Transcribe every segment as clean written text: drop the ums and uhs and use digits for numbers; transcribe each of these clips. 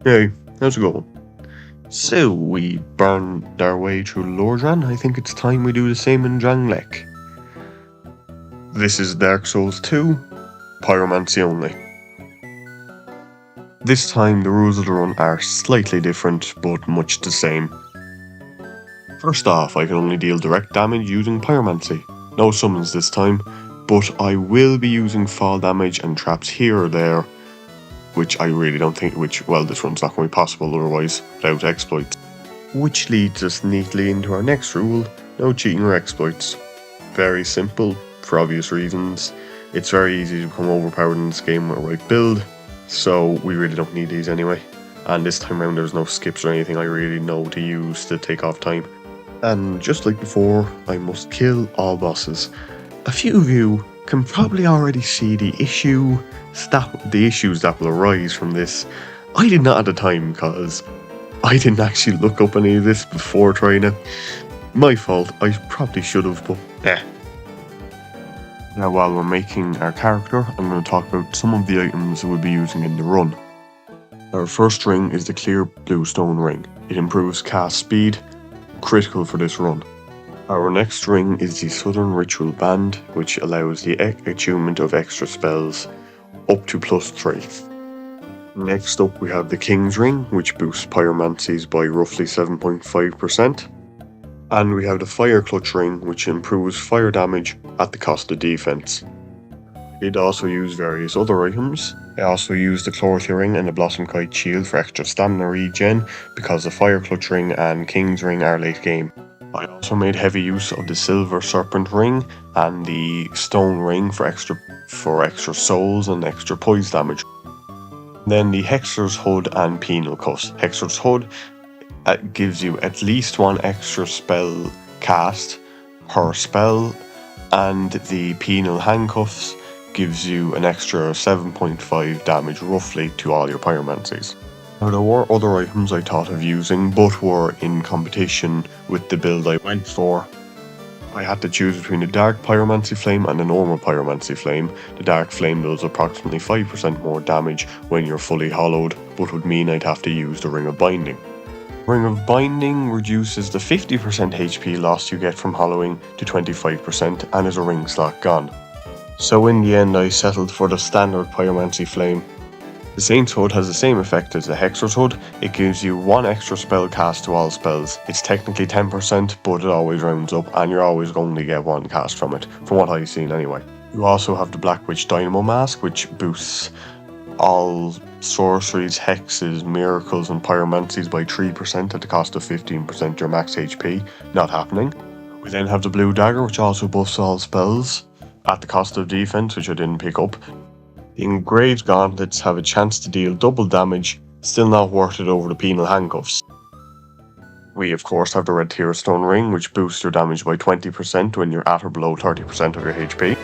Hey, how's it going? So, we burned our way through Lordran. I think it's time we do the same in Janglek. This is Dark Souls 2, Pyromancy only. This time, the rules of the run are slightly different, but much the same. First off, I can only deal direct damage using Pyromancy. No summons this time, but I will be using fall damage and traps here or there, which I really don't think, this run's not going to be possible otherwise without exploits. Which leads us neatly into our next rule, no cheating or exploits. Very simple, for obvious reasons. It's very easy to become overpowered in this game with a right build, so we really don't need these anyway. And this time around there's no skips or anything I really know to use to take off time. And just like before, I must kill all bosses. A few of you can probably already see the issues that will arise from this. I did not at the time because I didn't actually look up any of this before trying it. My fault, I probably should have, but eh. Now while we're making our character, I'm going to talk about some of the items that we'll be using in the run. Our first ring is the clear blue stone ring. It improves cast speed, critical for this run. Our next ring is the Southern Ritual Band, which allows the attunement of extra spells up to +3. Next up we have the King's Ring, which boosts Pyromancies by roughly 7.5%. And we have the Fire Clutch Ring, which improves fire damage at the cost of defense. I'd also use various other items. I also use the Chlority Ring and the Blossom Kite Shield for extra stamina regen, because the Fire Clutch Ring and King's Ring are late game. I also made heavy use of the Silver Serpent Ring and the Stone Ring for extra souls and extra poise damage. Then the Hexer's Hood and Penal Cuffs. Hexer's Hood gives you at least one extra spell cast per spell, and the Penal Handcuffs gives you an extra 7.5 damage roughly to all your Pyromancies. Now there were other items I thought of using, but were in competition with the build I went for. I had to choose between the Dark Pyromancy Flame and the normal Pyromancy Flame. The Dark Flame does approximately 5% more damage when you're fully hollowed, but would mean I'd have to use the Ring of Binding. Ring of Binding reduces the 50% HP loss you get from hollowing to 25% and is a ring slot gone. So in the end I settled for the standard Pyromancy Flame. The Saint's Hood has the same effect as the Hexer's Hood. It gives you one extra spell cast to all spells. It's technically 10%, but it always rounds up and you're always going to get one cast from it, from what I've seen anyway. You also have the Black Witch Dynamo Mask, which boosts all sorceries, hexes, miracles and pyromancies by 3% at the cost of 15% your max HP. Not happening. We then have the Blue Dagger, which also buffs all spells at the cost of defense, which I didn't pick up. The Engraved Gauntlets have a chance to deal double damage, still not worth it over the Penal Handcuffs. We of course have the Red Tear Stone Ring, which boosts your damage by 20% when you're at or below 30% of your HP.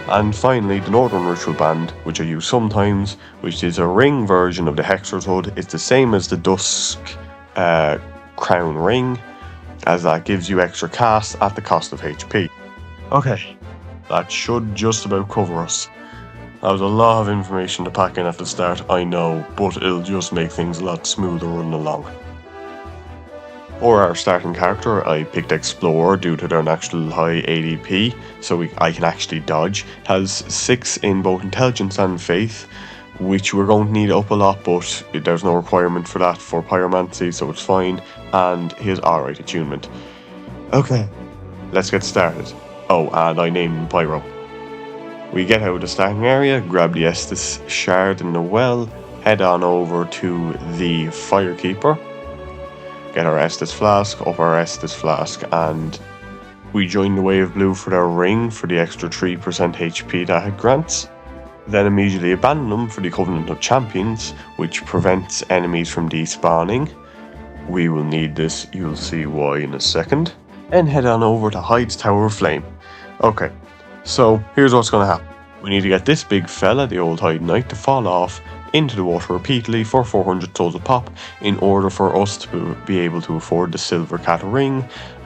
And finally the Northern Ritual Band, which I use sometimes, which is a ring version of the Hexer's Hood. It's the same as the Dusk Crown Ring, as that gives you extra cast at the cost of HP. Okay, that should just about cover us. That was a lot of information to pack in at the start, I know, but it'll just make things a lot smoother running along. For our starting character, I picked Explorer due to their natural high ADP, so I can actually dodge. It has 6 in both Intelligence and Faith, which we're going to need up a lot, but there's no requirement for that for Pyromancy, so it's fine, and he has alright attunement. Okay, let's get started. Oh, and I named him Pyro. We get out of the starting area, grab the Estus Shard in the well, head on over to the Firekeeper, get our Estus Flask, up our Estus Flask, and we join the Wave Blue for their ring for the extra 3% HP that it grants. Then immediately abandon them for the Covenant of Champions, which prevents enemies from despawning. We will need this, you'll see why in a second. And head on over to Hyde's Tower of Flame. Okay. So, here's what's going to happen. We need to get this big fella, the old Hyde Knight, to fall off into the water repeatedly for 400 souls a pop in order for us to be able to afford the Silver Cat Ring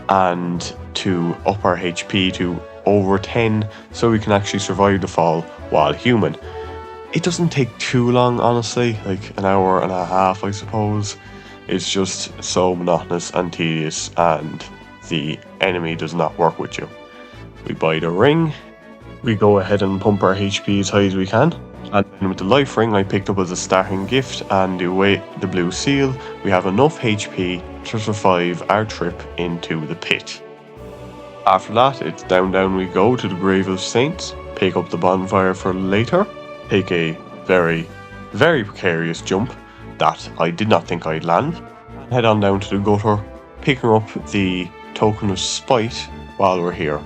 and to up our HP to over 10 so we can actually survive the fall while human. It doesn't take too long, honestly, like an hour and a half, I suppose. It's just so monotonous and tedious, and the enemy does not work with you. We buy the ring, we go ahead and pump our HP as high as we can. And then with the life ring I picked up as a starting gift and the blue seal, we have enough HP to survive our trip into the pit. After that, it's down we go to the Grave of Saints, pick up the bonfire for later, take a very, very precarious jump that I did not think I'd land, and head on down to the gutter, picking up the token of spite while we're here.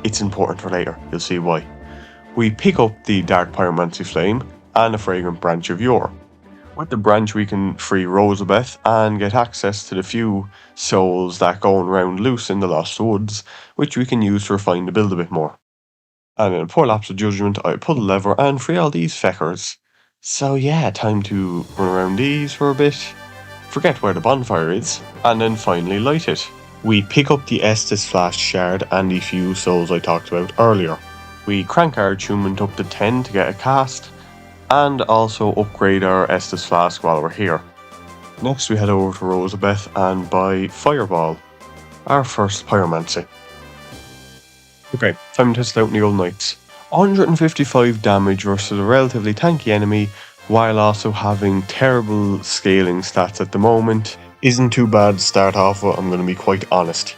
It's important for later, you'll see why. We pick up the Dark Pyromancy Flame and a Fragrant Branch of Yore. With the branch we can free Rosabeth and get access to the few souls that going round loose in the Lost Woods, which we can use to refine the build a bit more. And in a poor lapse of judgment, I pull the lever and free all these feckers. So yeah, time to run around these for a bit, forget where the bonfire is, and then finally light it. We pick up the Estus Flash Shard and the few souls I talked about earlier. We crank our attunement up to 10 to get a cast, and also upgrade our Estus Flask while we're here. Next we head over to Rosabeth and buy Fireball, our first Pyromancy. Okay, time to test out the old Knights. 155 damage versus a relatively tanky enemy, while also having terrible scaling stats at the moment. Isn't too bad to start off with, I'm going to be quite honest.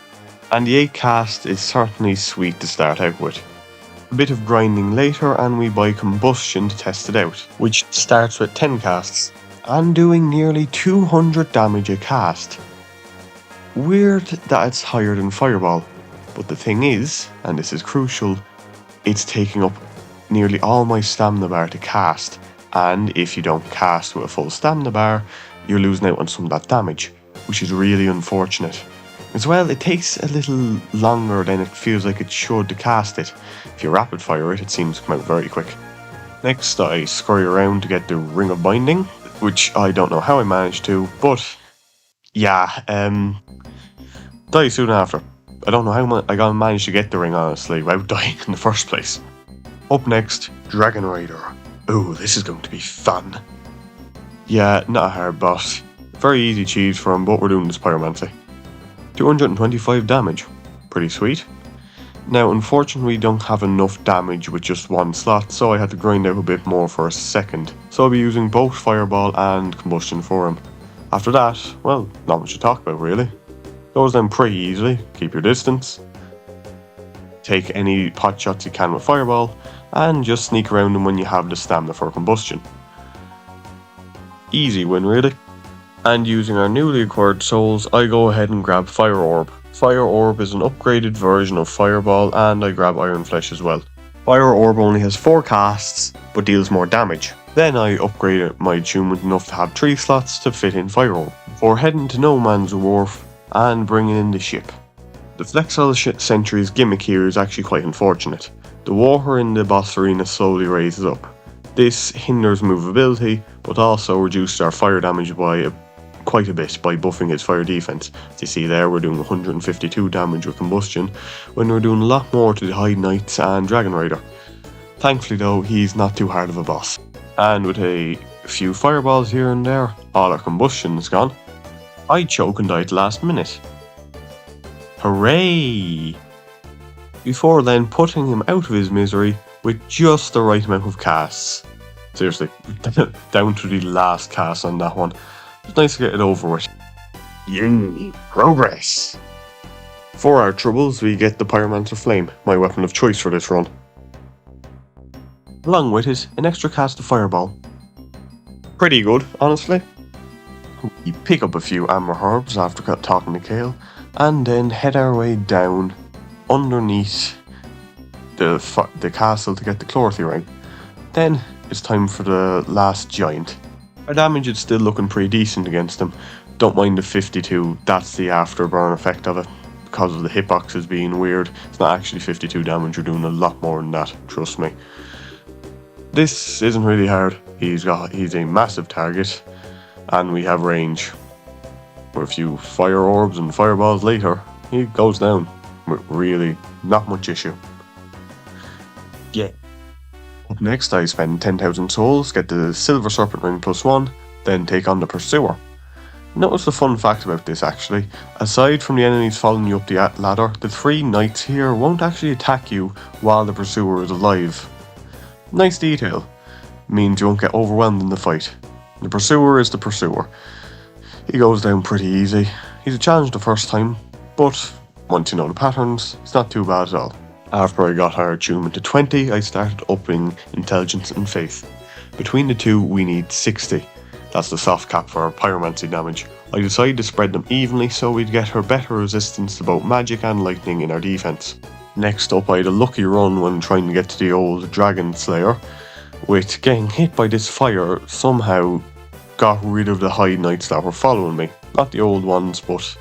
And the 8 cast is certainly sweet to start out with. A bit of grinding later and we buy Combustion to test it out, which starts with 10 casts, and doing nearly 200 damage a cast. Weird that it's higher than Fireball, but the thing is, and this is crucial, it's taking up nearly all my stamina bar to cast, and if you don't cast with a full stamina bar, you're losing out on some of that damage, which is really unfortunate. As well, it takes a little longer than it feels like it should to cast it. If you rapid fire it, it seems to come out very quick. Next, I scurry around to get the Ring of Binding, which I don't know how I managed to, but yeah, die soon after. I don't know how I managed to get the ring, honestly, without dying in the first place. Up next, Dragon Rider. Ooh, this is going to be fun. Yeah, not a hard boss. Very easy cheese for him, but we're doing this Pyromancy. 225 damage. Pretty sweet. Now, unfortunately, we don't have enough damage with just one slot, so I had to grind out a bit more for a second. So I'll be using both Fireball and Combustion for him. After that, well, not much to talk about really. Goes down pretty easily. Keep your distance. Take any pot shots you can with Fireball, and just sneak around them when you have the stamina for Combustion. Easy win really. And using our newly acquired souls, I go ahead and grab Fire Orb. Fire Orb is an upgraded version of Fireball, and I grab Iron Flesh as well. Fire Orb only has 4 casts, but deals more damage. Then I upgraded my attunement enough to have 3 slots to fit in Fire Orb, before heading to No Man's Wharf and bringing in the ship. The Flexile Sentry's gimmick here is actually quite unfortunate. The water in the boss arena slowly raises up. This hinders movability, but also reduces our fire damage by quite a bit by buffing his fire defense. As you see there, we're doing 152 damage with Combustion, when we're doing a lot more to the High Knights and Dragon Rider. Thankfully though, he's not too hard of a boss. And with a few fireballs here and there, all our Combustion is gone. I choke and die at the last minute. Hooray! Before then putting him out of his misery with just the right amount of casts. Seriously, down to the last cast on that one. It's nice to get it over with. Yay! Progress! For our troubles, we get the Pyromancer Flame, my weapon of choice for this run. Along with it, an extra cast of Fireball. Pretty good, honestly. We pick up a few Amber Herbs after talking to Kale, and then head our way down underneath the castle to get the Chlorothy ring. Then it's time for the last giant. Our damage is still looking pretty decent against him. Don't mind the 52, that's the afterburn effect of it. Because of the hitboxes being weird, it's not actually 52 damage, you're doing a lot more than that, trust me. This isn't really hard. He's a massive target, and we have range. With a few fire orbs and fireballs later, he goes down with really not much issue. Yeah. Up next, I spend 10,000 souls, get the Silver Serpent Ring +1, then take on the Pursuer. Notice the fun fact about this actually. Aside from the enemies following you up the ladder, the 3 knights here won't actually attack you while the Pursuer is alive. Nice detail. Means you won't get overwhelmed in the fight. The Pursuer is the Pursuer. He goes down pretty easy. He's a challenge the first time, but once you know the patterns, it's not too bad at all. After I got our attunement to 20, I started upping Intelligence and Faith. Between the two, we need 60. That's the soft cap for Pyromancy damage. I decided to spread them evenly so we'd get her better resistance to both magic and lightning in our defense. Next up, I had a lucky run when trying to get to the old Dragon Slayer, with getting hit by this fire somehow got rid of the High Knights that were following me. Not the old ones, but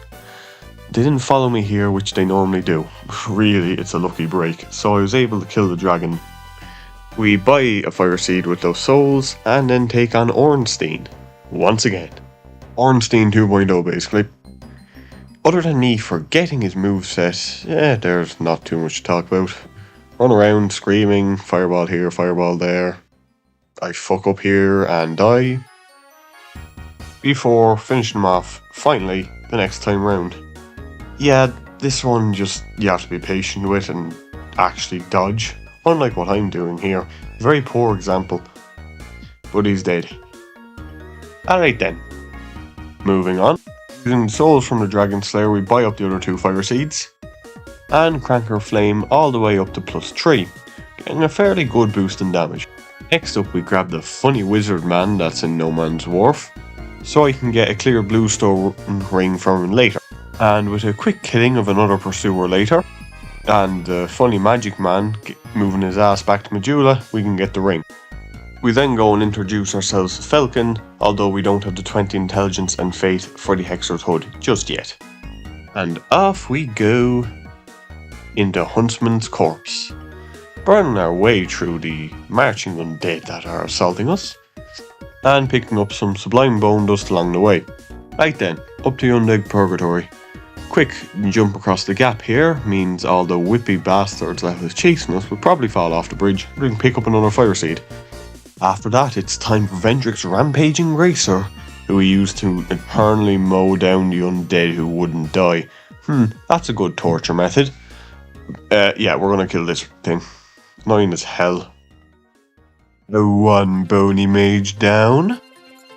they didn't follow me here, which they normally do. Really, it's a lucky break, so I was able to kill the dragon. We buy a fire seed with those souls, and then take on Ornstein. Once again. Ornstein 2.0 basically. Other than me forgetting his moveset, there's not too much to talk about. Run around screaming, fireball here, fireball there. I fuck up here and die. Before finishing him off, finally, the next time round. Yeah, this one just you have to be patient with and actually dodge. Unlike what I'm doing here. Very poor example. But he's dead. Alright then. Moving on. Using souls from the Dragon Slayer, we buy up the other 2 fire seeds. And crank our flame all the way up to +3. Getting a fairly good boost in damage. Next up we grab the funny wizard man that's in No Man's Wharf. So I can get a clear blue stone ring from him later. And with a quick killing of another pursuer later, and the funny magic man moving his ass back to Medulla, we can get the ring. We then go and introduce ourselves to Falcon, although we don't have the 20 intelligence and faith for the Hexer's Hood just yet. And off we go into Huntsman's Corpse, burning our way through the marching undead that are assaulting us, and picking up some sublime bone dust along the way. Right then, up to the undead purgatory. Quick jump across the gap here means all the whippy bastards that was chasing us will probably fall off the bridge. We can pick up another fire seed. After that, it's time for Vendrick's Rampaging Racer, who we use to eternally mow down the undead who wouldn't die. That's a good torture method. Yeah, we're gonna kill this thing. Annoying as hell. The one bony mage down.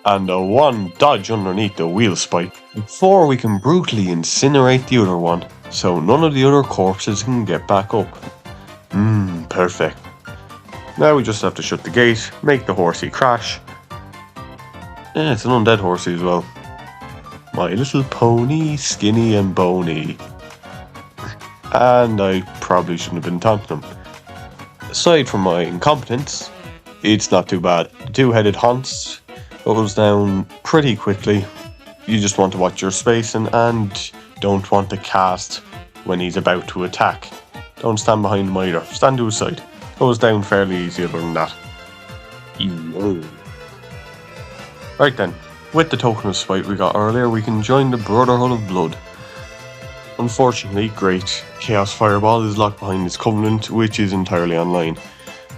And the one dodge underneath the wheel spike before we can brutally incinerate the other one, so none of the other corpses can get back up. Perfect. Now we just have to shut the gate, make the horsey crash. It's an undead horsey as well. My little pony, skinny and bony. And I probably shouldn't have been taunting him. Aside from my incompetence, it's not too bad. The 2-headed haunts goes down pretty quickly. You just want to watch your spacing and don't want to cast when he's about to attack. Don't stand behind him either. Stand to his side. Goes down fairly easy other than that. Right then, with the token of spite we got earlier, we can join the Brotherhood of Blood. Unfortunately, Great Chaos Fireball is locked behind this Covenant, which is entirely online.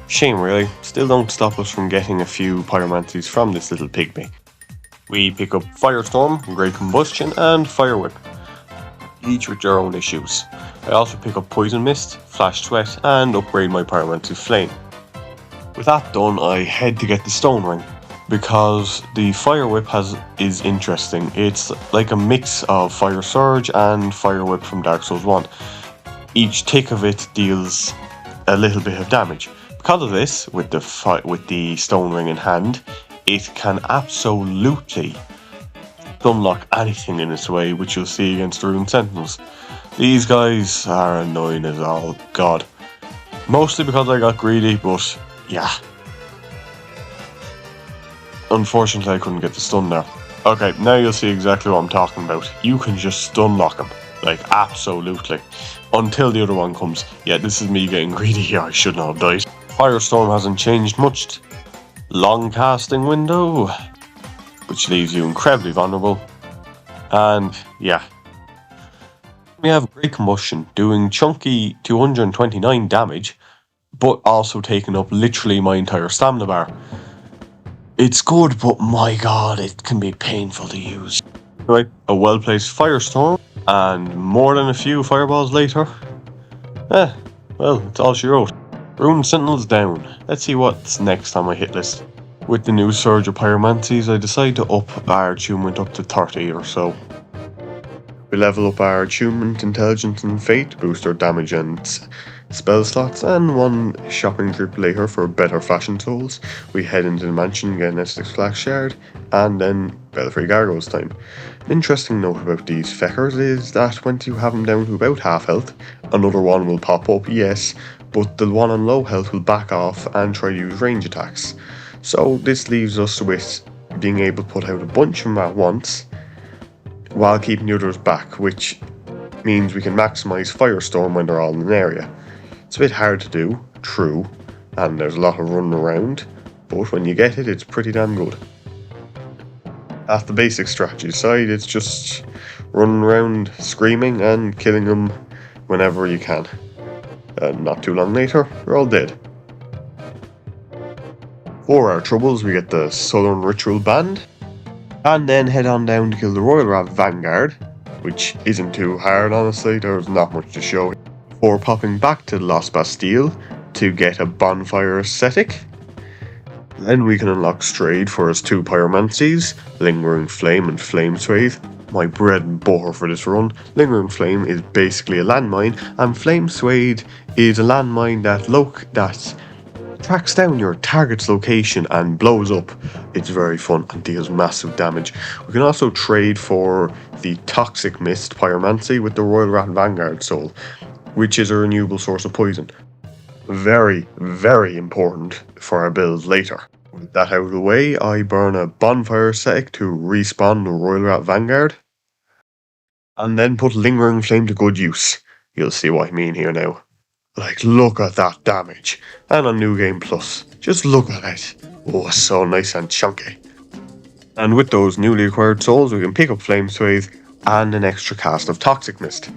Shame really, still don't stop us from getting a few Pyromancies from this little pygmy. We pick up Firestorm, Great Combustion and Fire Whip, each with their own issues. I also pick up Poison Mist, Flash Sweat and upgrade my Pyromancy Flame. With that done, I head to get the Stone Ring, because the Fire Whip is interesting. It's like a mix of Fire Surge and Fire Whip from Dark Souls 1. Each tick of it deals a little bit of damage. Because of this, with the Stone Ring in hand, it can absolutely unlock anything in its way, which you'll see against the Rune Sentinels. These guys are annoying as all god. Mostly because I got greedy, but yeah. Unfortunately, I couldn't get the stun there. Okay, now you'll see exactly what I'm talking about. You can just stun lock him. Like, absolutely. Until the other one comes. Yeah, this is me getting greedy here. I should not have died. Firestorm hasn't changed much. Long casting window, which leaves you incredibly vulnerable. And yeah. We have Great Combustion doing chunky 229 damage, but also taking up literally my entire stamina bar. It's good, but my god, it can be painful to use. Right, a well-placed firestorm, and more than a few fireballs later. Well, it's all she wrote. Rune Sentinels down. Let's see what's next on my hit list. With the new surge of Pyromancies, I decided to up our attunement up to 30 or so. We level up our attunement, intelligence and fate to boost our damage and spell slots, and one shopping trip later for better fashion tools. We head into the mansion, get an Essex Flax Shard, and then Belfry Gargoyle's time. An interesting note about these feckers is that once you have them down to about half health, another one will pop up, yes, but the one on low health will back off and try to use range attacks. So this leaves us with being able to put out a bunch of them at once, while keeping the others back, which means we can maximise Firestorm when they're all in an area. It's a bit hard to do, true, and there's a lot of running around, but when you get it, it's pretty damn good. At the basic strategy side, it's just running around screaming and killing them whenever you can. Not too long later, they're all dead. For our troubles, we get the Southern Ritual Band, and then head on down to kill the Royal Rat Vanguard, which isn't too hard honestly, there's not much to show. Before popping back to the Lost Bastille to get a Bonfire Ascetic. Then we can unlock Strayed for his 2 Pyromancies, Lingering Flame and Flame Swathe. My bread and butter for this run. Lingering Flame is basically a landmine, and Flame Swathe is a landmine that tracks down your target's location and blows up. It's very fun and deals massive damage. We can also trade for the Toxic Mist Pyromancy with the Royal Rat Vanguard Soul, which is a renewable source of poison. Very, very important for our build later. With that out of the way, I burn a Bonfire Ascetic to respawn the Royal Rat Vanguard, and then put Lingering Flame to good use. You'll see what I mean here now. Like, look at that damage. And on New Game Plus, just look at it. Oh, it's so nice and chunky. And with those newly acquired souls, we can pick up Flame Swathe and an extra cast of Toxic Mist.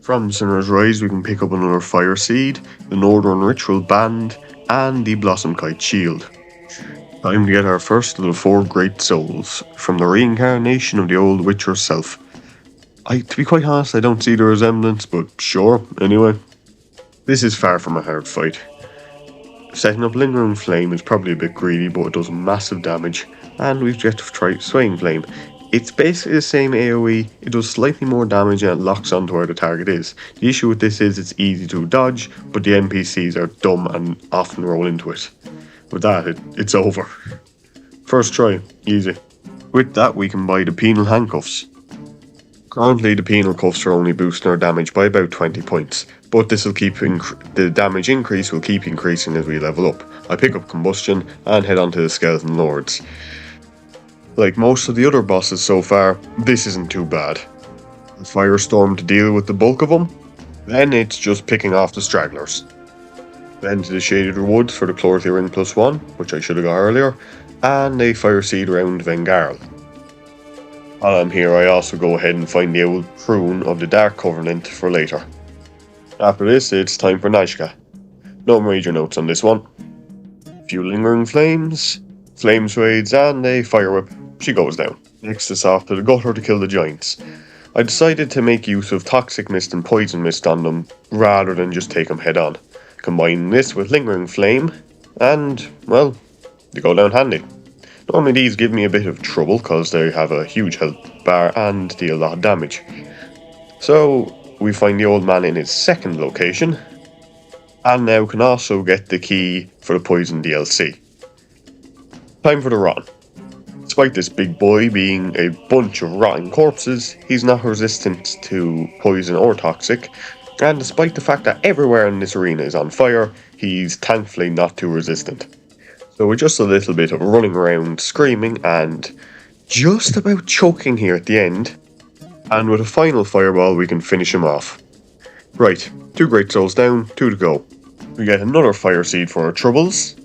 From Sinner's Rise, we can pick up another Fire Seed, the Northern Ritual Band, and the Blossom Kite Shield. Time to get our first of the 4 Great Souls, from the reincarnation of the old witch herself. To be quite honest, I don't see the resemblance, but sure, anyway. This is far from a hard fight. Setting up Lingering Flame is probably a bit greedy, but it does massive damage, and we've yet to try Swaying Flame. It's basically the same AoE, it does slightly more damage and it locks onto where the target is. The issue with this is it's easy to dodge, but the NPCs are dumb and often roll into it. With that, it's over. First try, easy. With that, we can buy the Penal Handcuffs. Currently, the Penal Cuffs are only boosting our damage by about 20 points, but this will keep the damage increase will keep increasing as we level up. I pick up Combustion and head on to the Skeleton Lords. Like most of the other bosses so far, this isn't too bad. A Firestorm to deal with the bulk of them, then it's just picking off the stragglers. Then to the Shaded Woods for the Chlorthy Ring +1, which I should have got earlier, and a Fire Seed round Vengarl. While I'm here, I also go ahead and find the old Prune of the Dark Covenant for later. After this, it's time for Nazca. No major notes on this one. A few Lingering Flames, Flame Swathes, and a Fire Whip. She goes down. Next it's off to the Gutter to kill the Giants. I decided to make use of Toxic Mist and Poison Mist on them, rather than just take them head on. Combining this with Lingering Flame, and, well, they go down handy. Normally these give me a bit of trouble because they have a huge health bar and deal a lot of damage. So we find the old man in his second location, and now can also get the key for the Poison DLC. Time for the Ron. Despite this big boy being a bunch of rotting corpses, he's not resistant to poison or toxic, and despite the fact that everywhere in this arena is on fire, he's thankfully not too resistant. So with just a little bit of running around, screaming, and just about choking here at the end, and with a final fireball we can finish him off. Right, 2 Great Souls down, 2 to go. We get another Fire Seed for our troubles.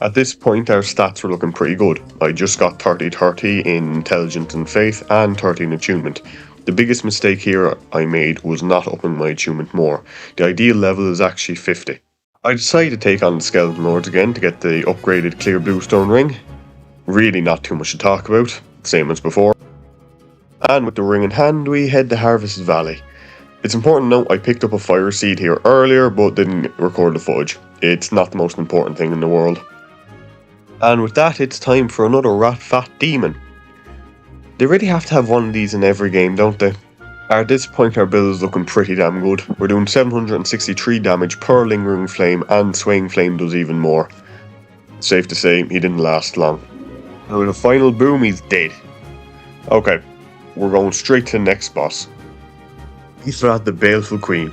At this point our stats were looking pretty good. I just got 30-30 in Intelligence and Faith and 30 in Attunement. The biggest mistake here I made was not upping my attunement more. The ideal level is actually 50. I decided to take on the Skeleton Lords again to get the upgraded clear bluestone ring. Really not too much to talk about, same as before. And with the ring in hand, we head to Harvest Valley. It's important to note I picked up a fire seed here earlier, but didn't record the footage. It's not the most important thing in the world. And with that, it's time for another rat fat demon. They really have to have one of these in every game, don't they? At this point our build is looking pretty damn good. We're doing 763 damage per lingering flame, and swaying flame does even more. Safe to say, he didn't last long. And with a final boom, he's dead. Okay, we're going straight to the next boss. Ifrat the Baleful Queen.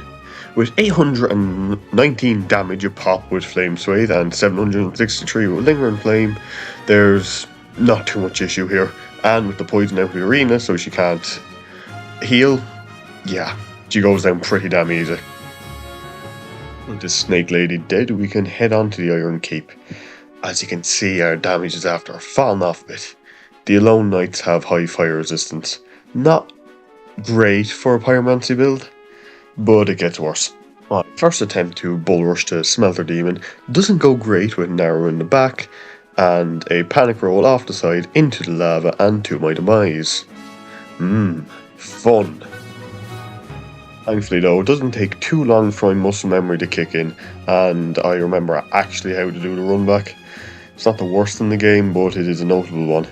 With 819 damage a pop with Flame Swathe and 763 with Lingering Flame, there's not too much issue here. And with the poison out of the arena, so she can't heal, yeah, she goes down pretty damn easy. With the Snake Lady dead, we can head on to the Iron Keep. As you can see, our damage is after falling off a bit. The Alone Knights have high fire resistance. Not great for a Pyromancy build, but it gets worse. My first attempt to bull rush to Smelter Demon doesn't go great with an arrow in the back, and a panic roll off the side into the lava and to my demise. Fun. Thankfully though, it doesn't take too long for my muscle memory to kick in, and I remember actually how to do the run back. It's not the worst in the game, but it is a notable one,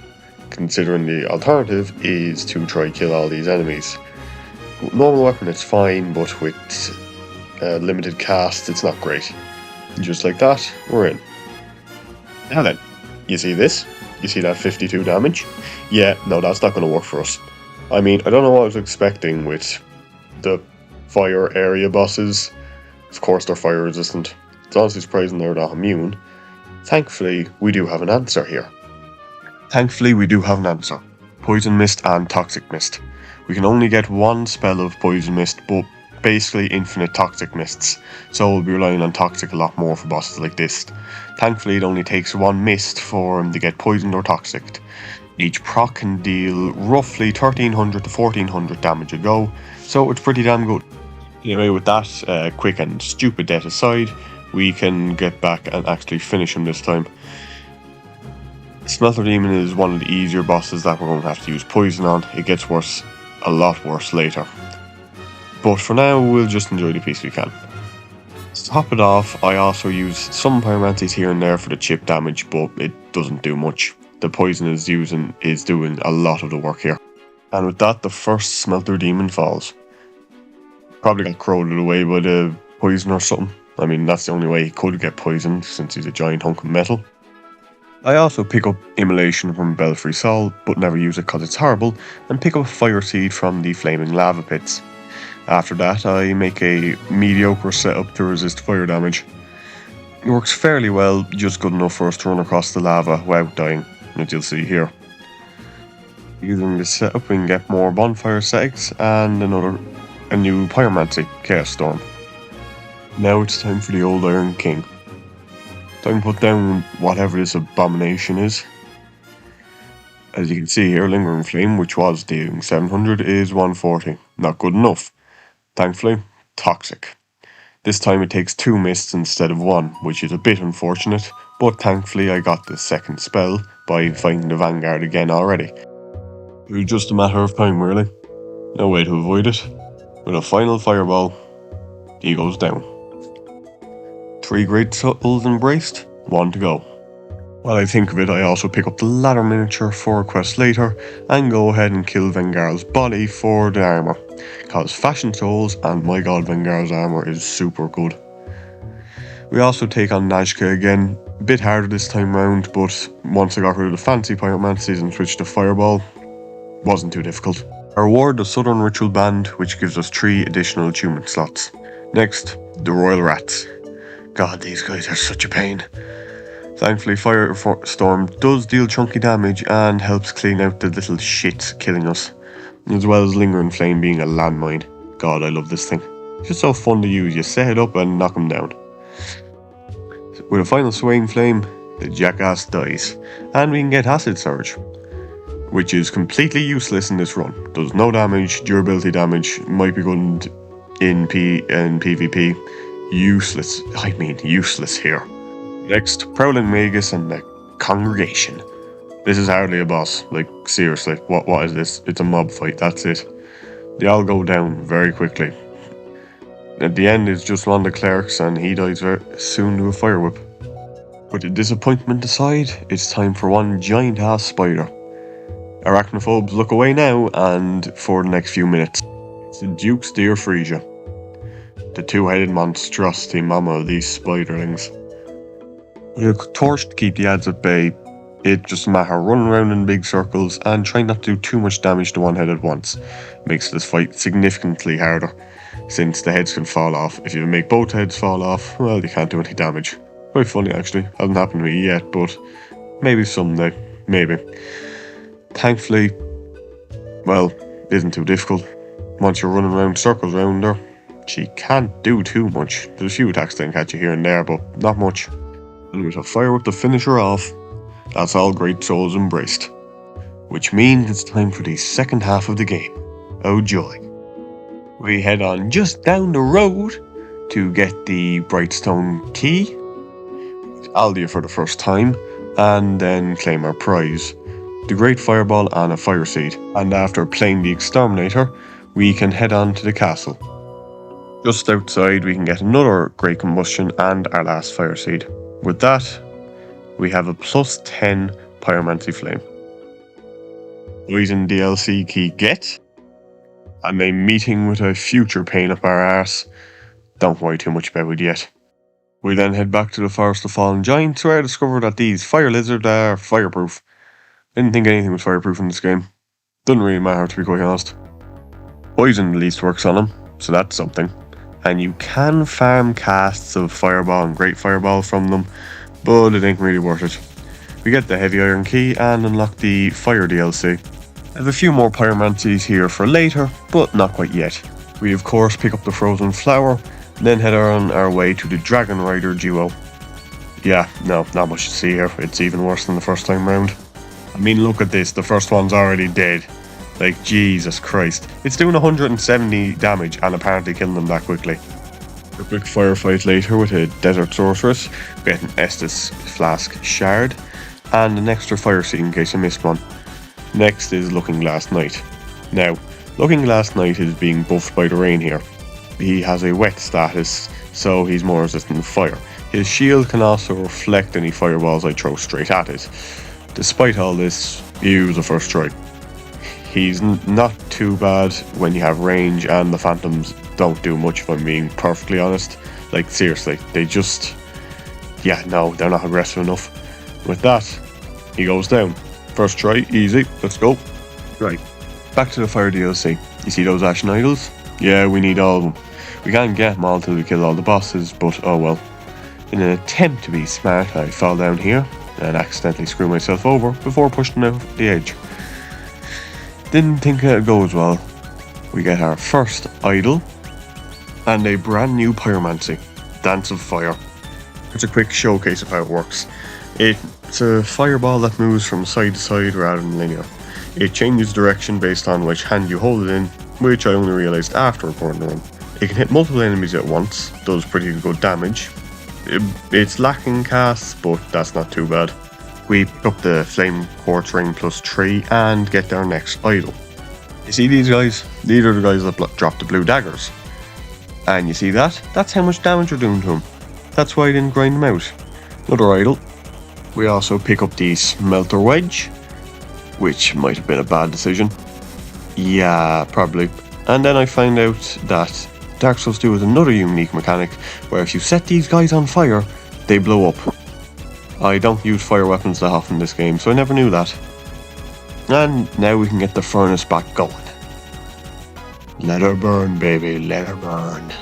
considering the alternative is to try kill all these enemies. With normal weapon it's fine, but with limited cast it's not great. Just like that, we're in. Now then, you see this? You see that 52 damage? Yeah, no, that's not going to work for us. I mean, I don't know what I was expecting with the fire area bosses. Of course they're fire resistant. It's honestly surprising they're not immune. Thankfully, we do have an answer here. Poison Mist and Toxic Mist. We can only get one spell of Poison Mist, but basically infinite Toxic Mists, so we'll be relying on Toxic a lot more for bosses like this. Thankfully, it only takes one mist for him to get poisoned or toxic. Each proc can deal roughly 1300 to 1400 damage a go, so it's pretty damn good. Anyway, with that quick and stupid death aside, we can get back and actually finish him this time. Smelter Demon is one of the easier bosses that we're going to have to use poison on. It gets worse, a lot worse later. But for now, we'll just enjoy the piece we can. To top it off, I also use some Pyromancies here and there for the chip damage, but it doesn't do much. The poison is doing a lot of the work here. And with that, the first Smelter Demon falls. Probably got corroded away by the poison or something. I mean, that's the only way he could get poisoned, since he's a giant hunk of metal. I also pick up Immolation from Belfry Sol, but never use it because it's horrible, and pick up Fire Seed from the Flaming Lava Pits. After that, I make a mediocre setup to resist fire damage. It works fairly well, just good enough for us to run across the lava without dying, as you'll see here. Using this setup, we can get more bonfire settings and a new Pyromancy, Chaos Storm. Now it's time for the old Iron King. Time to put down whatever this abomination is. As you can see here, Lingering Flame, which was dealing 700, is 140. Not good enough. Thankfully, Toxic. This time it takes 2 mists instead of 1, which is a bit unfortunate, but thankfully I got the second spell by fighting the Vanguard again already. It was just a matter of time really. No way to avoid it. With a final fireball, he goes down. 3 great souls embraced, 1 to go. While I think of it, I also pick up the ladder miniature for a quest later and go ahead and kill Vengar's body for the armour. Cause Fashion Souls, and my god, Vengar's armour is super good. We also take on Najka again, a bit harder this time round, but once I got rid of the fancy Pyromancies and switched to Fireball, wasn't too difficult. I reward the Southern Ritual Band, which gives us 3 additional achievement slots. Next, the Royal Rats. God, these guys are such a pain. Thankfully, Firestorm does deal chunky damage and helps clean out the little shit killing us, as well as Lingering Flame being a landmine. God, I love this thing. It's just so fun to use. You set it up and knock him down. With a final Swaying Flame, the jackass dies, and we can get Acid Surge, which is completely useless in this run. Does no damage, durability damage, might be good in PvP. useless. I mean useless here. Next, Prowling Magus and the Congregation. This is hardly a boss. Like, seriously, what is this? It's a mob fight, that's it. They all go down very quickly. At the end, it's just one of the clerics, and he dies very soon to a fire whip. With the disappointment aside, it's time for one giant-ass spider. Arachnophobes look away now, and for the next few minutes, it's the Duke's Deer Frisia, the two-headed monstrosity mama of these spiderlings. With a torch to keep the ads at bay, it's just a matter of running around in big circles and trying not to do too much damage to one head at once. Makes this fight significantly harder, since the heads can fall off. If you make both heads fall off, well, you can't do any damage. Quite funny actually, hasn't happened to me yet, but maybe someday, maybe. Thankfully, well, isn't too difficult. Once you're running around circles around her, she can't do too much. There's a few attacks that can catch you here and there, but not much. And with a fire whip to finish her off, that's all great souls embraced. Which means it's time for the second half of the game. Oh joy. We head on just down the road to get the Brightstone key, Aldia for the first time, and then claim our prize, the Great Fireball and a Fire Seed. And after playing the Exterminator, we can head on to the castle. Just outside we can get another Great Combustion and our last Fire Seed. With that, we have a plus 10 Pyromancy Flame. Poison DLC key get, and a meeting with a future pain up our arse. Don't worry too much about it yet. We then head back to the Forest of Fallen Giants, where I discovered that these fire lizards are fireproof. Didn't think anything was fireproof in this game. Doesn't really matter, to be quite honest. Poison at least works on them, so that's something. And you can farm casts of Fireball and Great Fireball from them, but it ain't really worth it. We get the Heavy Iron Key and unlock the Fire DLC. I have a few more Pyromancies here for later, but not quite yet. We of course pick up the Frozen Flower, then head on our way to the Dragon Rider duo. Yeah, no, not much to see here. It's even worse than the first time round. I mean, look at this, the first one's already dead. Like, Jesus Christ. It's doing 170 damage and apparently killing them that quickly. A quick firefight later with a Desert Sorceress, we get an Estus Flask Shard, and an extra Fire Seed in case I missed one. Next is Looking Glass Knight. Now, Looking Glass Knight is being buffed by the rain here. He has a wet status, so he's more resistant to fire. His shield can also reflect any fireballs I throw straight at it. Despite all this, he was a first try. He's not too bad when you have range, and the phantoms don't do much if I'm being perfectly honest. Like, seriously, they just... yeah, no, they're not aggressive enough. With that, he goes down. First try, easy, let's go. Right, back to the Fire DLC. You see those Ashen Idols? Yeah, we need all of them. We can't get them all till we kill all the bosses, but oh well. In an attempt to be smart, I fall down here and accidentally screw myself over before pushing out the edge. Didn't think it'd go as well. We get our first idol and a brand new Pyromancy, Dance of Fire. It's a quick showcase of how it works. It's a fireball that moves from side to side rather than linear. It changes direction based on which hand you hold it in, which I only realised after recording the run. It can hit multiple enemies at once, does pretty good damage. It's lacking casts, but that's not too bad. We pick up the Flame Quartz Ring plus 3 and get our next idol. You see these guys? These are the guys that drop the blue daggers. And you see that? That's how much damage we're doing to them. That's why I didn't grind them out. Another idol. We also pick up the Smelter Wedge, which might have been a bad decision. Yeah, probably. And then I find out that Dark Souls 2 has another unique mechanic where if you set these guys on fire, they blow up. I don't use fire weapons that often in this game, so I never knew that. And now we can get the furnace back going. Let her burn, baby, let her burn.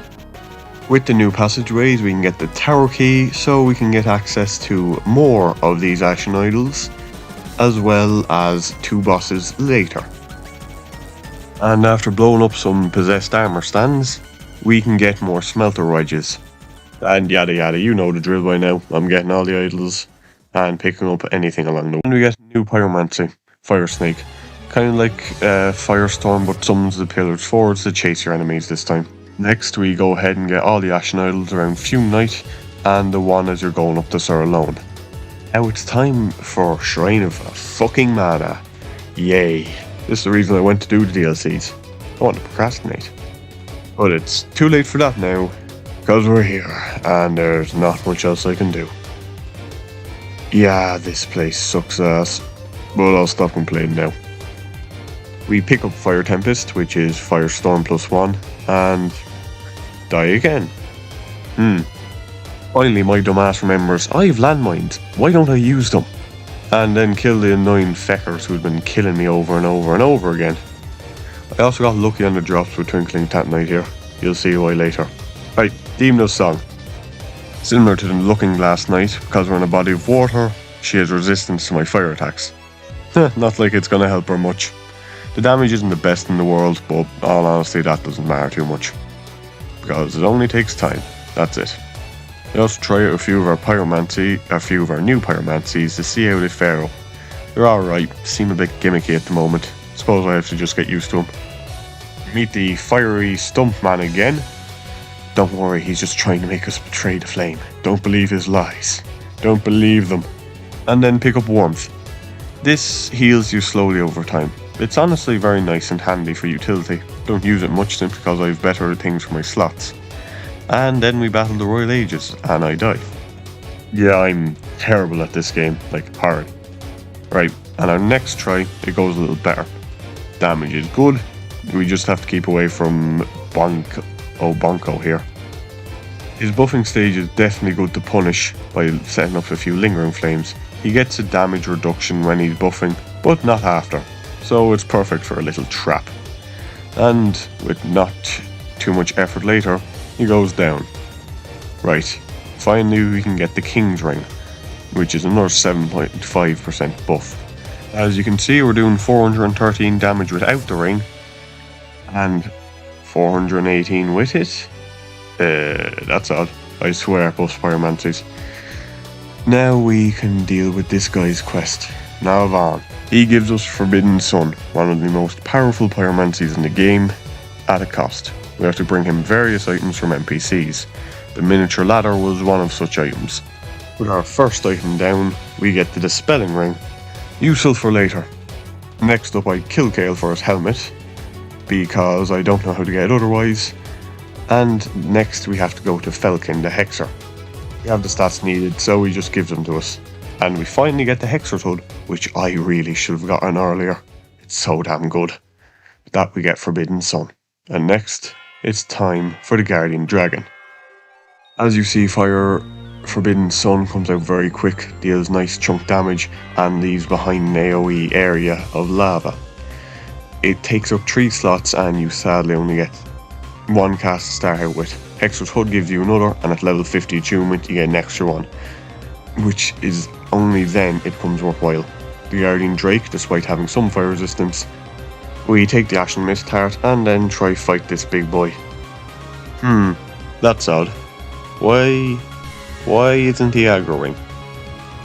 With the new passageways, we can get the tower key, so we can get access to more of these Ashen Idols, as well as 2 bosses later. And after blowing up some possessed armor stands, we can get more smelter wedges. And yada yada, you know the drill by now. I'm getting all the idols and picking up anything along the way. And we get new Pyromancy, Fire Snake. Kind of like Firestorm, but summons the pillars forwards to chase your enemies this time. Next we go ahead and get all the Ashen Idols around Fume Night and the one as you're going up to Sir Alone. Now it's time for Shrine of fucking Mana. Yay. This is the reason I went to do the DLCs. I want to procrastinate. But it's too late for that now, because we're here, and there's not much else I can do. Yeah, this place sucks ass, but I'll stop complaining now. We pick up Fire Tempest, which is Firestorm +1, and die again. Finally my dumbass remembers, I have landmines, why don't I use them? And then kill the annoying feckers who've been killing me over and over and over again. I also got lucky on the drops with Twinkling Tatanite here. You'll see why later. Right, Deimna's song. Similar to the Looking Glass Knight, because we're in a body of water, she has resistance to my fire attacks. Not like it's gonna help her much. The damage isn't the best in the world, but all honesty that doesn't matter too much. Because it only takes time, that's it. I also try out a few of our new Pyromancies to see how they fare. They're alright, seem a bit gimmicky at the moment. Suppose I have to just get used to them. Meet the fiery Stump Man again. Don't worry, he's just trying to make us betray the flame. Don't believe his lies. Don't believe them. And then pick up Warmth. This heals you slowly over time. It's honestly very nice and handy for utility. Don't use it much simply because I have better things for my slots. And then we battle the Royal Ages, and I die. Yeah, I'm terrible at this game, like hard. Right, and our next try, it goes a little better. Damage is good, we just have to keep away from Bonko here. His buffing stage is definitely good to punish by setting up a few lingering flames. He gets a damage reduction when he's buffing, but not after, so it's perfect for a little trap. And with not too much effort later, he goes down. Right, finally we can get the King's Ring, which is another 7.5% buff. As you can see, we're doing 413 damage without the ring, and 418 with it. That's odd. I swear, post Pyromancies. Now we can deal with this guy's quest, Nalvan. He gives us Forbidden Sun, one of the most powerful Pyromancies in the game, at a cost. We have to bring him various items from NPCs. The miniature ladder was one of such items. With our first item down, we get the Dispelling Ring, useful for later. Next up I kill Kale for his helmet, because I don't know how to get it otherwise. And next we have to go to Felkin the Hexer. We have the stats needed, so he just gives them to us. And we finally get the Hexer's Hood, which I really should have gotten earlier. It's so damn good. With that we get Forbidden Sun. And next, it's time for the Guardian Dragon. As you see, Forbidden Sun comes out very quick, deals nice chunk damage, and leaves behind an AoE area of lava. It takes up 3 slots, and you sadly only get 1 cast to start out with. Hexer's Hood gives you another, and at level 50 attunement you get an extra one, which is only then it becomes worthwhile. The Guardian Drake, despite having some fire resistance, we take the Ashen Mist Heart and then try fight this big boy. That's odd. Why isn't he aggroing?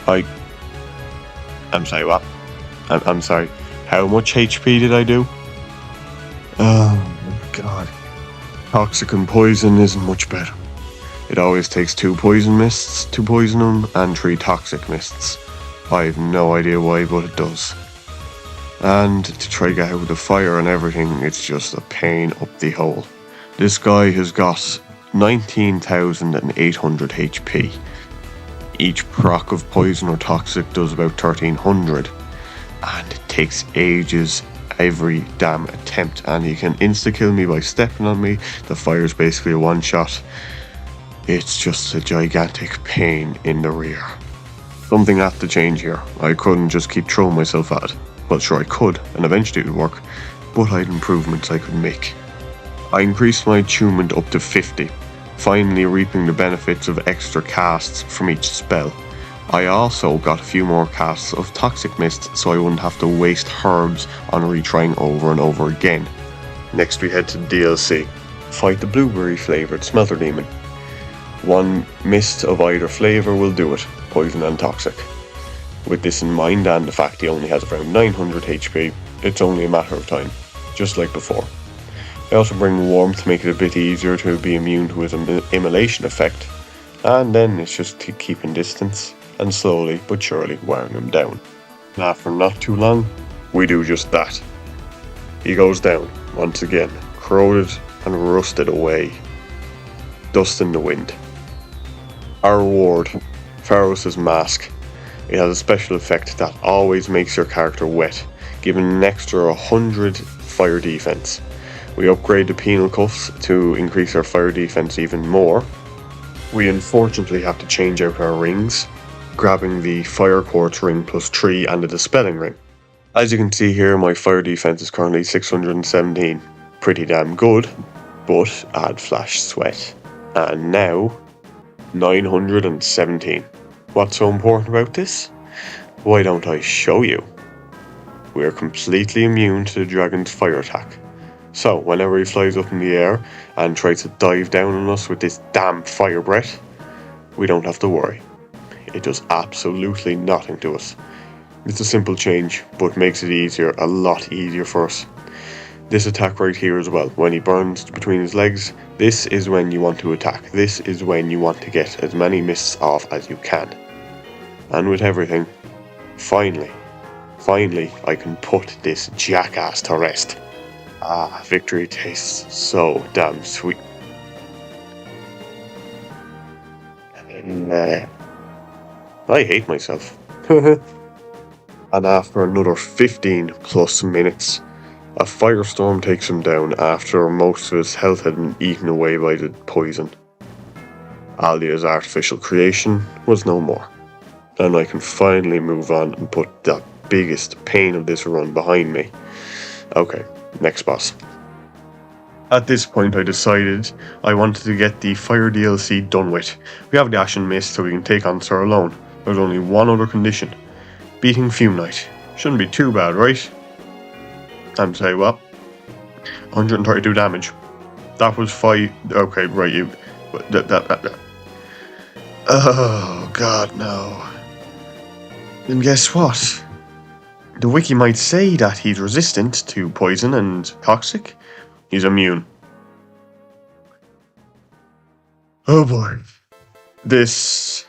I'm sorry, what? I'm sorry. How much HP did I do? Oh my god. Toxic and poison isn't much better. It always takes 2 poison mists to poison him and 3 toxic mists. I have no idea why, but it does. And to try to get out of the fire and everything, it's just a pain up the hole. This guy has got 19,800 HP. Each proc of poison or toxic does about 1,300. And it takes ages every damn attempt, and he can insta-kill me by stepping on me. The fire's basically a one-shot. It's just a gigantic pain in the rear. Something had to change here. I couldn't just keep throwing myself at it. Well, sure I could, and eventually it would work, but I had improvements I could make. I increased my attunement up to 50, finally reaping the benefits of extra casts from each spell. I also got a few more casts of Toxic Mist, so I wouldn't have to waste herbs on retrying over and over again. Next we head to DLC. Fight the blueberry flavoured Smelter Demon. 1 mist of either flavour will do it, poison and toxic. With this in mind and the fact he only has around 900 HP, it's only a matter of time, just like before. I also bring warmth to make it a bit easier to be immune to his immolation effect, and then it's just keeping distance and slowly but surely wearing him down. And after not too long, we do just that. He goes down, once again, corroded and rusted away. Dust in the wind. Our reward, Pharos' mask. It has a special effect that always makes your character wet, giving an extra 100 fire defense. We upgrade the penal cuffs to increase our fire defense even more. We unfortunately have to change out our rings, grabbing the fire quartz ring plus 3 and the dispelling ring. As you can see here, my fire defense is currently 617. Pretty damn good, but add flash sweat. And now, 917. What's so important about this? Why don't I show you? We are completely immune to the dragon's fire attack. So, whenever he flies up in the air and tries to dive down on us with this damn fire breath, we don't have to worry. It does absolutely nothing to us. It's a simple change, but makes it easier, a lot easier for us. This attack right here as well, when he burns between his legs, this is when you want to attack. This is when you want to get as many mists off as you can. And with everything, finally, I can put this jackass to rest. Ah, victory tastes so damn sweet. And, I hate myself. And after another 15 plus minutes, a firestorm takes him down after most of his health had been eaten away by the poison. Alia's artificial creation was no more. And I can finally move on and put that biggest pain of this run behind me. Okay, next boss. At this point I decided I wanted to get the fire DLC done with. We have the Ashen Mist so we can take on Sir alone. There's only one other condition. Beating Fume Knight. Shouldn't be too bad, right? I'm saying what? 132 damage. That was 5... Okay, right, you... Oh, God, no. Then guess what? The wiki might say that he's resistant to poison and toxic. He's immune. Oh boy. This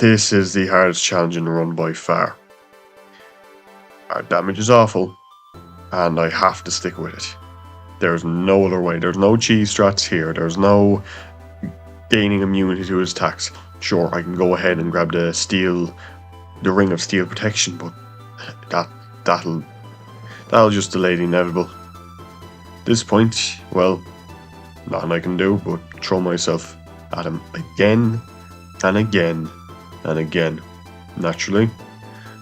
is the hardest challenge in the run by far. Our damage is awful, and I have to stick with it. There's no other way. There's no cheese strats here. There's no gaining immunity to his attacks. Sure, I can go ahead and grab the ring of steel protection, but that'll just delay the inevitable. At this point, well, nothing I can do but throw myself at him again and again and again. Naturally,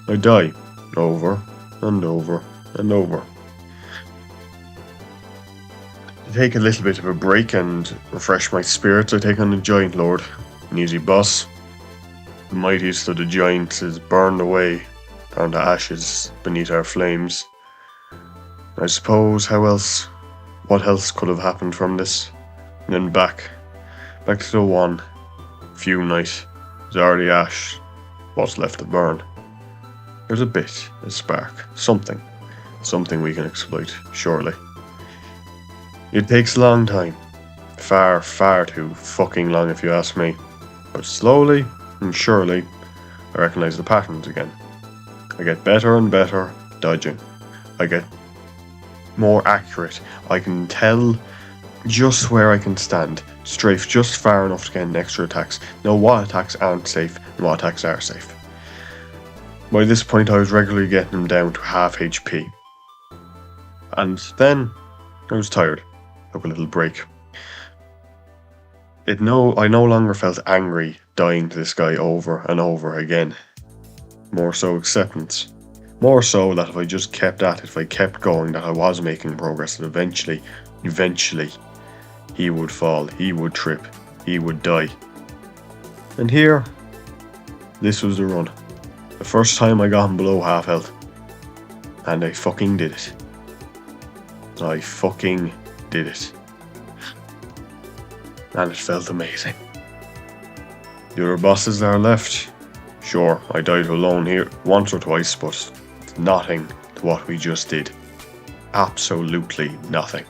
I die over and over and over. To take a little bit of a break and refresh my spirits, I take on the Giant Lord, an easy boss. The mightiest of the giants is burned away down to ashes beneath our flames. I suppose what else could have happened from this? And then back to the one. Fume Knight. There's already ash. What's left to burn? There's a spark, something we can exploit, surely. It takes a long time. Far, far too fucking long if you ask me. But slowly and surely, I recognise the patterns again. I get better and better dodging. I get more accurate. I can tell just where I can stand, strafe just far enough to get extra attacks, know what attacks aren't safe and what attacks are safe. By this point I was regularly getting him down to half HP. And then I was tired. Took a little break. I no longer felt angry dying to this guy over and over again. More so acceptance. More so that if I just kept at it, if I kept going, that I was making progress, that eventually, he would fall, he would trip, he would die. And here, this was the run. The first time I got him below half health. And I fucking did it. I fucking did it. And it felt amazing. The other bosses that are left, sure, I died alone here once or twice, but nothing to what we just did. Absolutely nothing.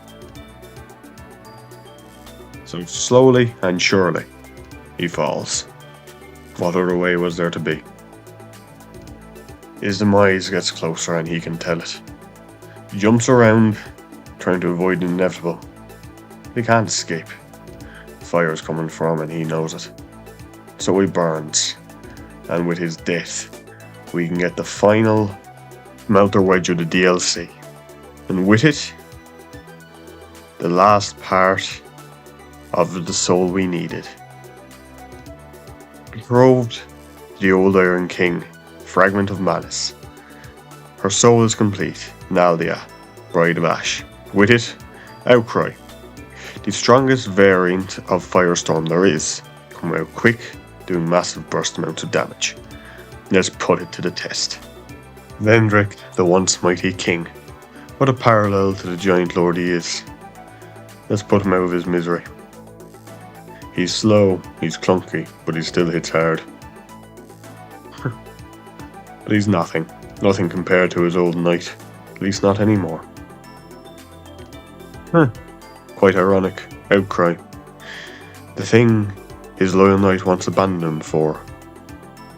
So slowly and surely, he falls. What other way was there to be? His demise gets closer and he can tell it. He jumps around, trying to avoid the inevitable. He can't escape. Fire's coming from him and he knows it. So he burns. And with his death, we can get the final melter wedge of the DLC. And with it, the last part of the soul we needed. Betrothed to the old Iron King, fragment of malice. Her soul is complete. Naldia, bride of Ash. With it, Outcry. The strongest variant of Firestorm there is. Come out quick, doing massive burst amounts of damage. Let's put it to the test. Vendrick, the once mighty king. What a parallel to the giant lord he is. Let's put him out of his misery. He's slow, he's clunky, but he still hits hard. But he's nothing. Nothing compared to his old knight. At least not anymore. Quite ironic. Outcry. The thing his loyal knight once abandoned him for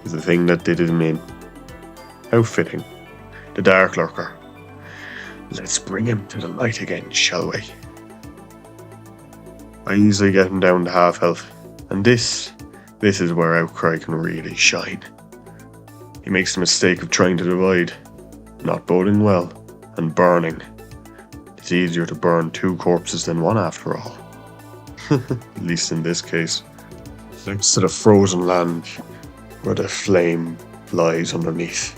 is the thing that did him in. How fitting. The Dark Lurker. Let's bring him to the light again, shall we? I easily get him down to half health, and this is where Outcry can really shine. He makes the mistake of trying to divide, not boding well, and burning. It's easier to burn two corpses than one after all. At least in this case. Thanks to the frozen land where the flame lies underneath.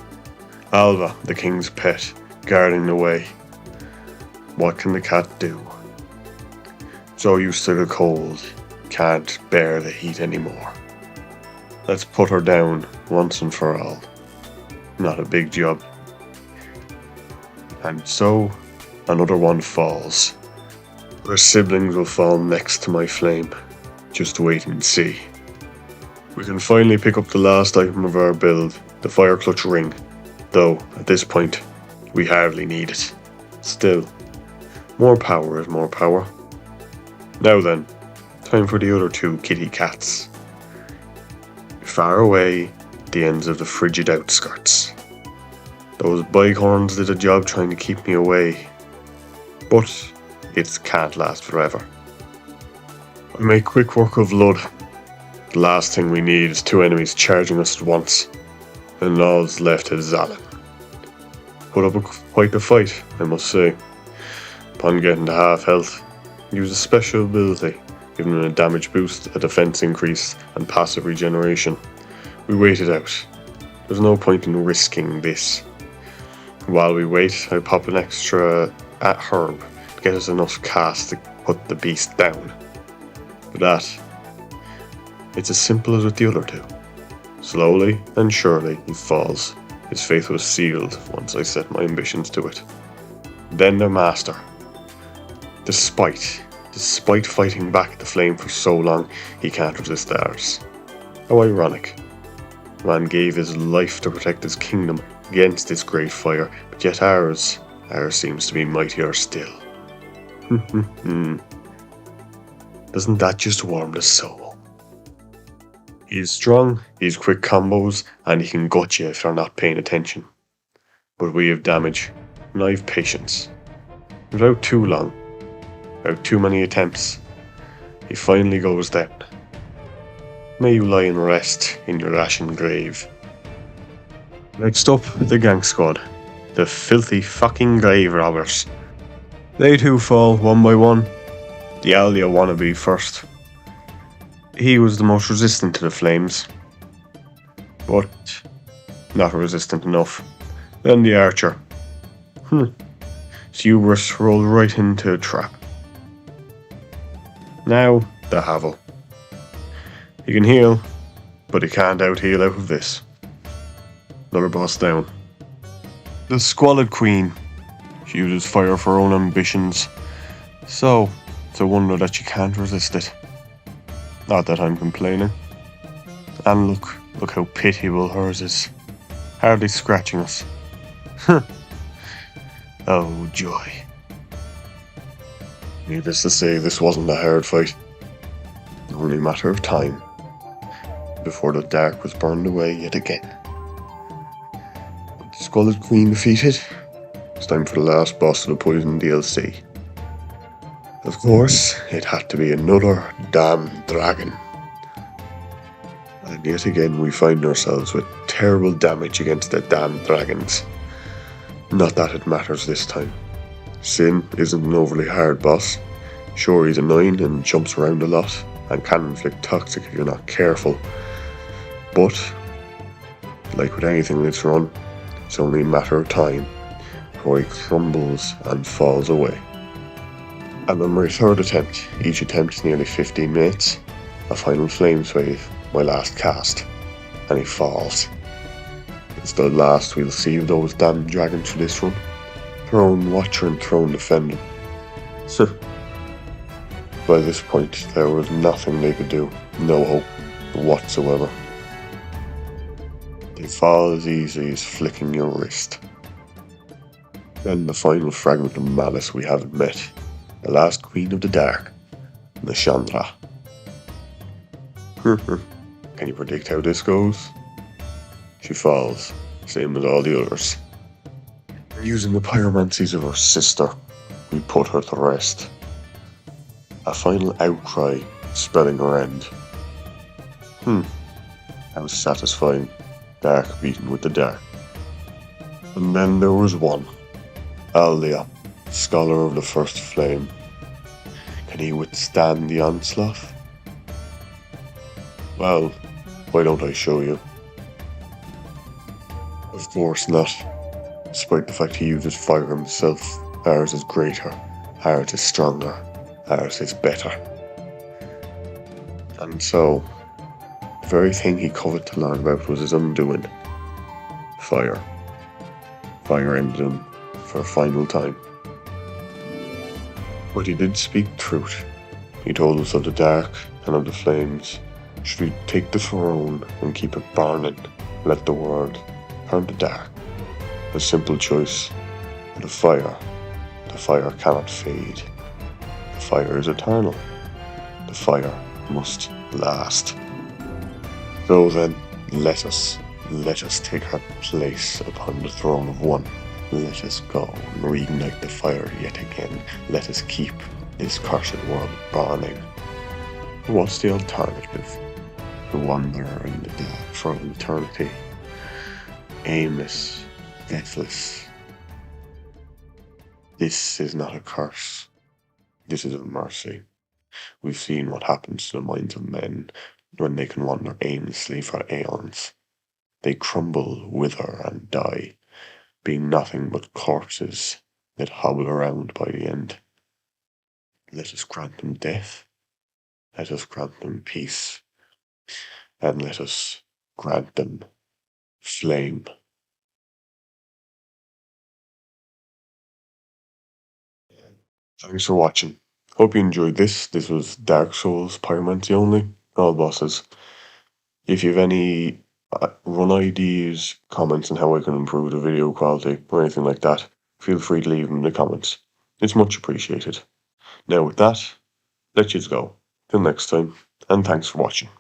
Alva, the king's pet, guarding the way. What can the cat do? So used to the cold, can't bear the heat anymore. Let's put her down once and for all. Not a big job. And so, another one falls. Her siblings will fall next to my flame. Just wait and see. We can finally pick up the last item of our build, the Fire Clutch Ring. Though, at this point, we hardly need it. Still, more power is more power. Now then, time for the other two kitty cats. Far away, the ends of the frigid outskirts. Those bighorns did a job trying to keep me away, but it can't last forever. I make quick work of Lud. The last thing we need is two enemies charging us at once, and all's left is Zalin. Put up quite a fight, I must say. Upon getting to half health, use a special ability, giving him a damage boost, a defense increase, and passive regeneration. We wait it out. There's no point in risking this. While we wait, I pop an extra herb to get us enough cast to put the beast down. For that, it's as simple as with the other two. Slowly and surely he falls. His fate was sealed once I set my ambitions to it. Then their master. Despite fighting back the flame for so long, he can't resist ours. How ironic. Man gave his life to protect his kingdom against this great fire, but yet ours seems to be mightier still. Doesn't that just warm the soul? He's strong, he's quick combos, and he can gut you if you're not paying attention. But we have damage, and I have patience. Without too long, without too many attempts, he finally goes down. May you lie and rest in your ashen grave. Next up, the gang squad. The filthy fucking grave robbers. They too fall one by one. The Alia wannabe first. He was the most resistant to the flames, but not resistant enough. Then the archer. Hubris rolled right into a trap. Now, the Havel. He can heal, but he can't out-heal out of this. Another boss down. The Squalid Queen. She uses fire for her own ambitions, so it's a wonder that she can't resist it. Not that I'm complaining. And look how pitiable hers is. Hardly scratching us. Oh, joy. Needless to say, this wasn't a hard fight. only a matter of time before the dark was burned away yet again. With the Scarlet Queen defeated, it's time for the last boss of the Poison DLC. Of course, it had to be another damn dragon. And yet again we find ourselves with terrible damage against the damn dragons. Not that it matters this time. Sin isn't an overly hard boss. Sure, he's annoying and jumps around a lot and can inflict toxic if you're not careful. But, like with anything in this run, it's only a matter of time before he crumbles and falls away. And on my third attempt, each attempt is nearly 15 minutes, a final flames wave, my last cast, and he falls. It's the last we'll see of those damn dragons for this run. Throne Watcher and Throne Defender. By this point, there was nothing they could do, no hope whatsoever. They fall as easily as flicking your wrist. Then the final fragment of malice we haven't met, the last Queen of the Dark, Nashandra. Can you predict how this goes? She falls, same as all the others. Using the pyromancies of her sister, we put her to rest. A final outcry spelling her end. How satisfying, dark beaten with the dark. And then there was one, Aldia, Scholar of the First Flame. Can he withstand the onslaught? Well, why don't I show you? Of course not. Despite the fact he uses fire himself, ours is greater, ours is stronger, ours is better. And so, the very thing he coveted to learn about was his undoing. Fire. Fire ended him for a final time. But he did speak truth. He told us of the dark and of the flames. Should we take the throne and keep it burning, let the world turn to dark? A simple choice. The fire cannot fade. The fire is eternal. The fire must last. So then, let us take our place upon the throne of one. Let us go and reignite the fire yet again. Let us keep this cursed world burning. What's the alternative? To wander in the dark for an eternity. Aimless, deathless. This is not a curse. This is a mercy. We've seen what happens to the minds of men when they can wander aimlessly for aeons. They crumble, wither, and die, being nothing but corpses that hobble around by the end. Let us grant them death. Let us grant them peace. And let us grant them flame. Thanks for watching. Hope you enjoyed this. This was Dark Souls Pyromancy only, all bosses. If you have any run ideas, comments on how I can improve the video quality or anything like that, feel free to leave them in the comments. It's much appreciated. Now with that, let's just go. Till next time, and thanks for watching.